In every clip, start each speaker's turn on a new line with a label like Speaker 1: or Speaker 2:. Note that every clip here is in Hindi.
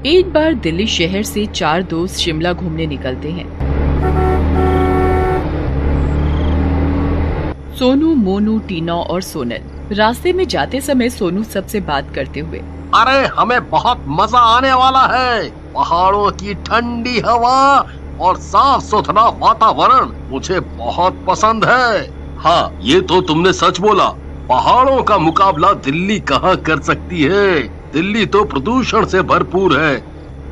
Speaker 1: एक बार दिल्ली शहर से 4 दोस्त शिमला घूमने निकलते हैं। सोनू, मोनू, टीना और सोनल। रास्ते में जाते समय सोनू सबसे बात करते हुए,
Speaker 2: अरे हमें बहुत मजा आने वाला है। पहाड़ों की ठंडी हवा और साफ सुथरा वातावरण मुझे बहुत पसंद है। हाँ, ये तो तुमने सच बोला। पहाड़ों का मुकाबला दिल्ली कहाँ कर सकती है। दिल्ली तो प्रदूषण से भरपूर है।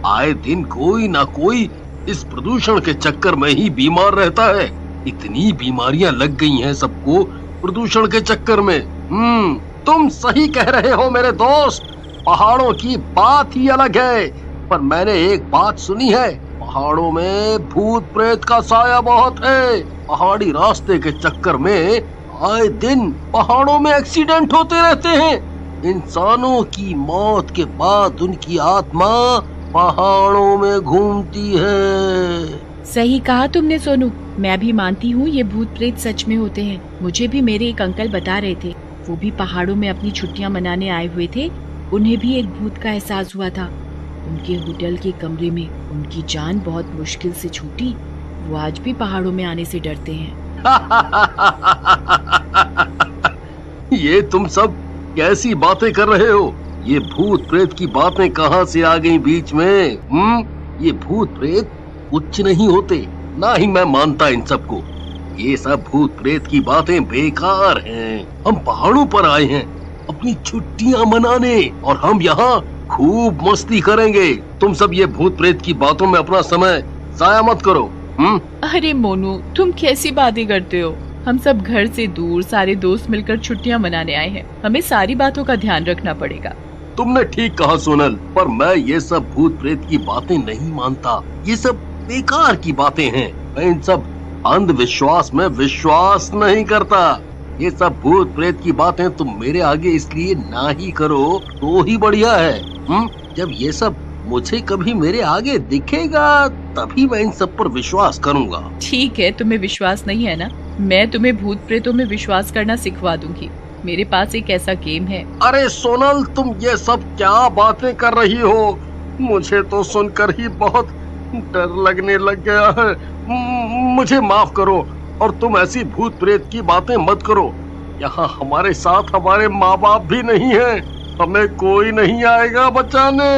Speaker 2: आए दिन कोई ना कोई इस प्रदूषण के चक्कर में ही बीमार रहता है। इतनी बीमारियां लग गई हैं सबको प्रदूषण के चक्कर में। तुम सही कह रहे हो मेरे दोस्त। पहाड़ों की बात ही अलग है। पर मैंने एक बात सुनी है, पहाड़ों में भूत प्रेत का साया बहुत है। पहाड़ी रास्ते के चक्कर में आए दिन पहाड़ों में एक्सीडेंट होते रहते हैं। इंसानों की मौत के बाद उनकी आत्मा पहाड़ों में घूमती है।
Speaker 1: सही कहा तुमने सोनू। मैं भी मानती हूँ ये भूत प्रेत सच में होते हैं। मुझे भी मेरे एक अंकल बता रहे थे, वो भी पहाड़ों में अपनी छुट्टियाँ मनाने आए हुए थे। उन्हें भी एक भूत का एहसास हुआ था। उनके होटल के कमरे में उनकी जान बहुत मुश्किल से छूटी। वो आज भी पहाड़ों में आने से डरते हैं।
Speaker 2: ये तुम सब कैसी बातें कर रहे हो? ये भूत प्रेत की बातें कहाँ से आ गई बीच में? ये भूत प्रेत कुछ नहीं होते, ना ही मैं मानता इन सबको। ये सब भूत प्रेत की बातें बेकार हैं। हम पहाड़ों पर आए हैं अपनी छुट्टियां मनाने और हम यहाँ खूब मस्ती करेंगे। तुम सब ये भूत प्रेत की बातों में अपना समय जाया मत करो।
Speaker 1: अरे मोनू, तुम कैसी बातें करते हो? हम सब घर से दूर सारे दोस्त मिलकर छुट्टियां मनाने आए हैं। हमें सारी बातों का ध्यान रखना पड़ेगा।
Speaker 2: तुमने ठीक कहा सोनल, पर मैं ये सब भूत प्रेत की बातें नहीं मानता। ये सब बेकार की बातें हैं। मैं इन सब अंधविश्वास में विश्वास नहीं करता। ये सब भूत प्रेत की बातें तुम मेरे आगे इसलिए ना ही करो तो ही बढ़िया है। जब ये सब मुझे कभी मेरे आगे दिखेगा तभी मैं इन सब पर विश्वास करूंगा।
Speaker 1: ठीक है, तुम्हें विश्वास नहीं है ना? मैं तुम्हें भूत प्रेतों में विश्वास करना सिखवा दूंगी। मेरे पास एक ऐसा गेम है।
Speaker 2: अरे सोनल, तुम ये सब क्या बातें कर रही हो? मुझे तो सुनकर ही बहुत डर लगने लग गया है। मुझे माफ करो और तुम ऐसी भूत प्रेत की बातें मत करो। यहाँ हमारे साथ हमारे माँ बाप भी नहीं है। हमें कोई नहीं आएगा बचाने।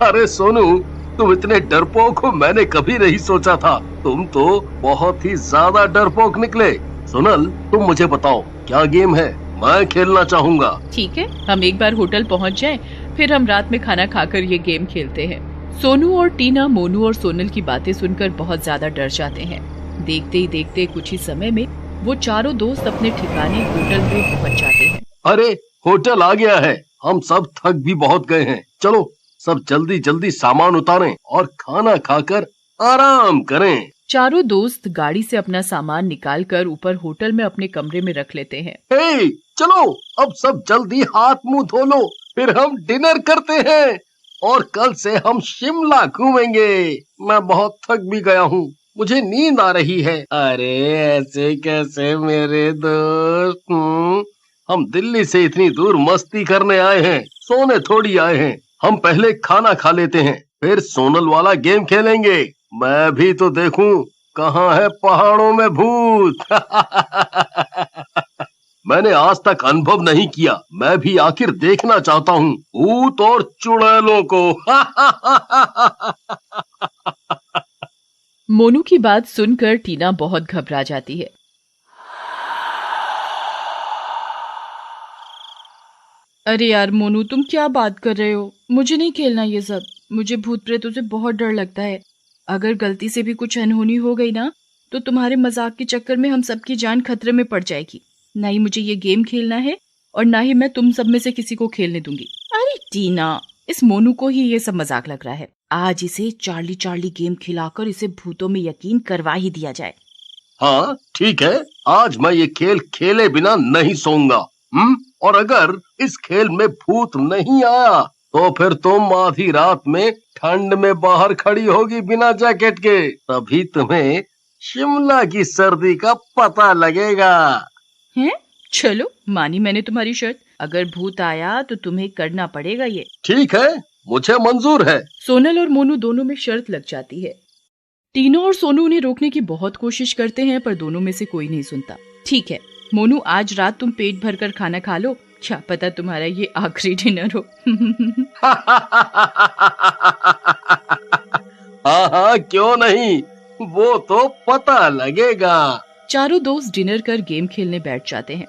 Speaker 2: अरे सोनू, तुम इतने डरपोक हो मैंने कभी नहीं सोचा था। तुम तो बहुत ही ज्यादा डरपोक निकले। सोनल, तुम मुझे बताओ क्या गेम है? मैं खेलना चाहूँगा।
Speaker 1: ठीक है, हम एक बार होटल पहुँच जाएं, फिर हम रात में खाना खाकर ये गेम खेलते हैं। सोनू और टीना मोनू और सोनल की बातें सुनकर बहुत ज्यादा डर जाते हैं। देखते ही देखते कुछ ही समय में वो चारों दोस्त अपने ठिकाने होटल में पहुँच जाते हैं।
Speaker 2: अरे होटल आ गया है। हम सब थक भी बहुत गए हैं। चलो सब जल्दी जल्दी सामान उतारें और खाना खाकर आराम करें।
Speaker 1: चारों दोस्त गाड़ी से अपना सामान निकालकर ऊपर होटल में अपने कमरे में रख लेते हैं।
Speaker 2: हे, चलो अब सब जल्दी हाथ मुंह धो लो, फिर हम डिनर करते हैं और कल से हम शिमला घूमेंगे। मैं बहुत थक भी गया हूँ, मुझे नींद आ रही है। अरे ऐसे कैसे मेरे दोस्त? हम दिल्ली से इतनी दूर मस्ती करने आए हैं, सोने थोड़ी आए हैं। हम पहले खाना खा लेते हैं, फिर सोनल वाला गेम खेलेंगे। मैं भी तो देखूं कहाँ है पहाड़ों में भूत। मैंने आज तक अनुभव नहीं किया, मैं भी आखिर देखना चाहता हूँ भूत और चुड़ैलों को।
Speaker 1: मोनू की बात सुनकर टीना बहुत घबरा जाती है। अरे यार मोनू, तुम क्या बात कर रहे हो? मुझे नहीं खेलना ये सब। मुझे भूत प्रेतों से बहुत डर लगता है। अगर गलती से भी कुछ अनहोनी हो गई ना, तो तुम्हारे मजाक के चक्कर में हम सबकी जान खतरे में पड़ जाएगी। ना ही मुझे ये गेम खेलना है और ना ही मैं तुम सब में से किसी को खेलने दूंगी। अरे टीना, इस मोनू को ही ये सब मजाक लग रहा है। आज इसे चार्ली चार्ली गेम खिलाकर इसे भूतों में यकीन करवा ही दिया जाए।
Speaker 2: हाँ ठीक है, आज मैं ये खेल खेले बिना नहीं सोऊंगा। और अगर इस खेल में भूत नहीं आया तो फिर तुम आधी रात में ठंड में बाहर खड़ी होगी बिना जैकेट के, तभी तुम्हें शिमला की सर्दी का पता लगेगा।
Speaker 1: हैं? चलो, मानी मैंने तुम्हारी शर्त। अगर भूत आया तो तुम्हें करना पड़ेगा ये।
Speaker 2: ठीक है, मुझे मंजूर है।
Speaker 1: सोनल और मोनू दोनों में शर्त लग जाती है। टीना और सोनू उन्हें रोकने की बहुत कोशिश करते हैं पर दोनों में से कोई नहीं सुनता। ठीक है मोनू, आज रात तुम पेट भरकर खाना खा लो, क्या पता तुम्हारा ये आखिरी डिनर हो।
Speaker 2: हाँ हाँ, क्यों नहीं, वो तो पता लगेगा।
Speaker 1: चारों दोस्त डिनर कर गेम खेलने बैठ जाते हैं।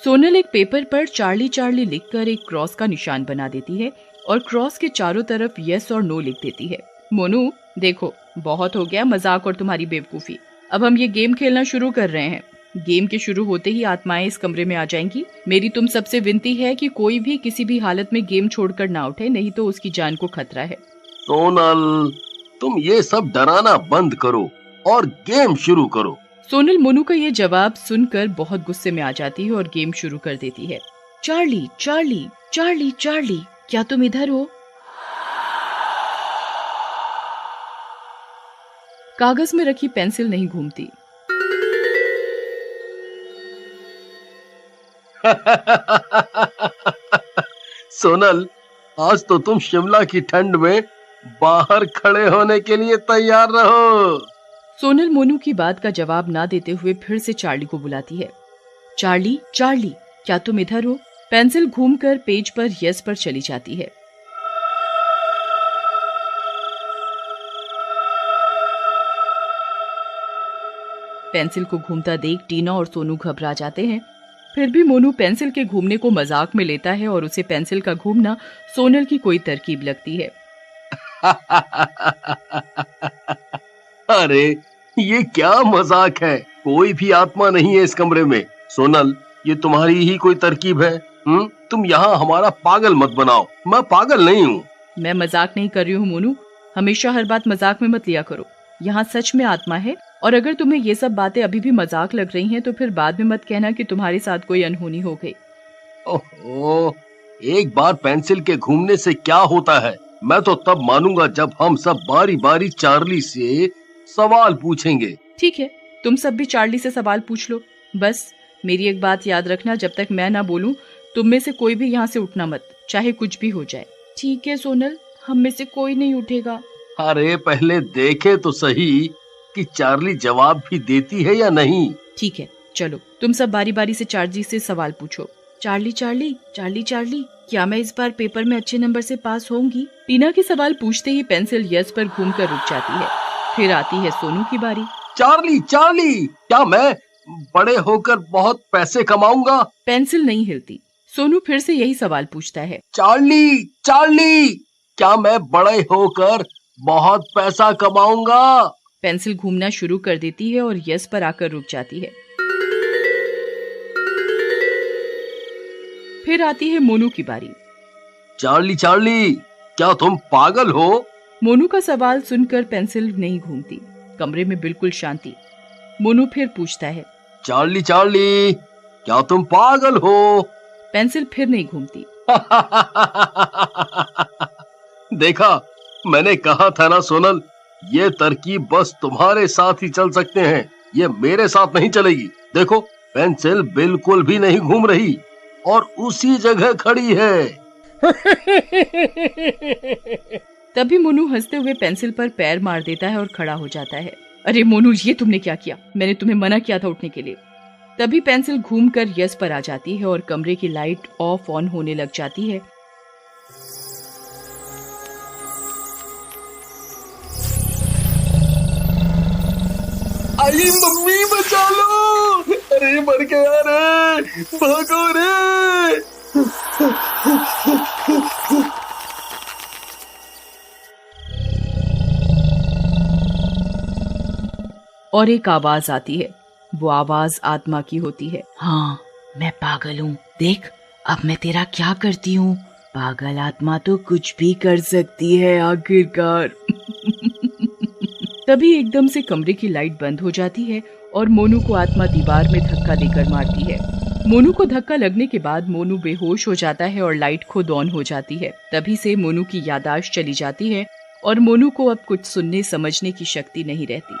Speaker 1: सोनल एक पेपर पर चार्ली चार्ली लिखकर एक क्रॉस का निशान बना देती है और क्रॉस के चारों तरफ यस और नो लिख देती है। मोनू देखो, बहुत हो गया मजाक और तुम्हारी बेवकूफी, अब हम ये गेम खेलना शुरू कर रहे हैं। गेम के शुरू होते ही आत्माएं इस कमरे में आ जाएंगी। मेरी तुम सबसे विनती है कि कोई भी किसी भी हालत में गेम छोड़कर ना उठे, नहीं तो उसकी जान को खतरा है।
Speaker 2: सोनल, तुम ये सब डराना बंद करो और गेम शुरू करो।
Speaker 1: सोनल मोनू का ये जवाब सुनकर बहुत गुस्से में आ जाती है और गेम शुरू कर देती है। चार्ली चार्ली चार्ली चार्ली, क्या तुम इधर हो? कागज में रखी पेंसिल नहीं घूमती।
Speaker 2: सोनल, आज तो तुम शिमला की ठंड में बाहर खड़े होने के लिए तैयार रहो।
Speaker 1: सोनल मोनू की बात का जवाब ना देते हुए फिर से चार्ली को बुलाती है। चार्ली चार्ली, क्या तुम इधर हो? पेंसिल घूमकर पेज पर यस पर चली जाती है। पेंसिल को घूमता देख टीना और सोनू घबरा जाते हैं। फिर भी मोनू पेंसिल के घूमने को मजाक में लेता है और उसे पेंसिल का घूमना सोनल की कोई तरकीब लगती है।
Speaker 2: अरे ये क्या मजाक है, कोई भी आत्मा नहीं है इस कमरे में। सोनल, ये तुम्हारी ही कोई तरकीब है। तुम यहाँ हमारा पागल मत बनाओ, मैं पागल नहीं हूँ।
Speaker 1: मैं मजाक नहीं कर रही हूँ मोनू, हमेशा हर बात मजाक में मत लिया करो। यहाँ सच में आत्मा है और अगर तुम्हें ये सब बातें अभी भी मजाक लग रही हैं तो फिर बाद में मत कहना कि तुम्हारे साथ कोई अनहोनी हो गई।
Speaker 2: ओहो, एक बार पेंसिल के घूमने से क्या होता है? मैं तो तब मानूंगा जब हम सब बारी बारी चार्ली से सवाल पूछेंगे।
Speaker 1: ठीक है, तुम सब भी चार्ली से सवाल पूछ लो। बस मेरी एक बात याद रखना, जब तक मैं ना बोलूं तुम में से कोई भी यहाँ से उठना मत, चाहे कुछ भी हो जाए। ठीक है सोनल, हम में से कोई नहीं उठेगा।
Speaker 2: अरे पहले देखे तो सही कि चार्ली जवाब भी देती है या नहीं।
Speaker 1: ठीक है, चलो तुम सब बारी बारी से चार्ली से सवाल पूछो। चार्ली चार्ली चार्ली चार्ली, क्या मैं इस बार पेपर में अच्छे नंबर से पास होंगी? टीना के सवाल पूछते ही पेंसिल यस पर घूमकर रुक जाती है। फिर आती है सोनू की बारी।
Speaker 2: चार्ली चार्ली, क्या मैं बड़े होकर बहुत पैसे कमाऊंगा?
Speaker 1: पेंसिल नहीं हिलती। सोनू फिर से यही सवाल पूछता है।
Speaker 2: चार्ली चार्ली, क्या मैं बड़े होकर बहुत पैसा कमाऊंगा?
Speaker 1: पेंसिल घूमना शुरू कर देती है और यस पर आकर रुक जाती है। फिर आती है मोनू की बारी।
Speaker 2: चार्ली चार्ली, क्या तुम पागल हो?
Speaker 1: मोनू का सवाल सुनकर पेंसिल नहीं घूमती। कमरे में बिल्कुल शांति। मोनू फिर पूछता है।
Speaker 2: चार्ली चार्ली, क्या तुम पागल हो?
Speaker 1: पेंसिल फिर नहीं घूमती।
Speaker 2: देखा, मैंने कहा था ना सोनल, ये तरकीब बस तुम्हारे साथ ही चल सकते हैं, ये मेरे साथ नहीं चलेगी। देखो, पेंसिल बिल्कुल भी नहीं घूम रही और उसी जगह खड़ी है।
Speaker 1: तभी मोनू हंसते हुए पेंसिल पर पैर मार देता है और खड़ा हो जाता है। अरे मोनू, ये तुमने क्या किया? मैंने तुम्हें मना किया था उठने के लिए। तभी पेंसिल घूमकर यस पर आ जाती है और कमरे की लाइट ऑफ ऑन होने लग जाती है।
Speaker 2: आई मम्मी, बचा लो! अरे मर गया रे, भागो रे!
Speaker 1: और एक आवाज आती है। वो आवाज आत्मा की होती है। हाँ, मैं पागल हूँ, देख अब मैं तेरा क्या करती हूँ। पागल आत्मा तो कुछ भी कर सकती है आखिरकार। तभी एकदम से कमरे की लाइट बंद हो जाती है और मोनू को आत्मा दीवार में धक्का देकर मारती है। मोनू को धक्का लगने के बाद मोनू बेहोश हो जाता है और लाइट खुद ऑन हो जाती है। तभी से मोनू की याददाश्त चली जाती है और मोनू को अब कुछ सुनने समझने की शक्ति नहीं रहती।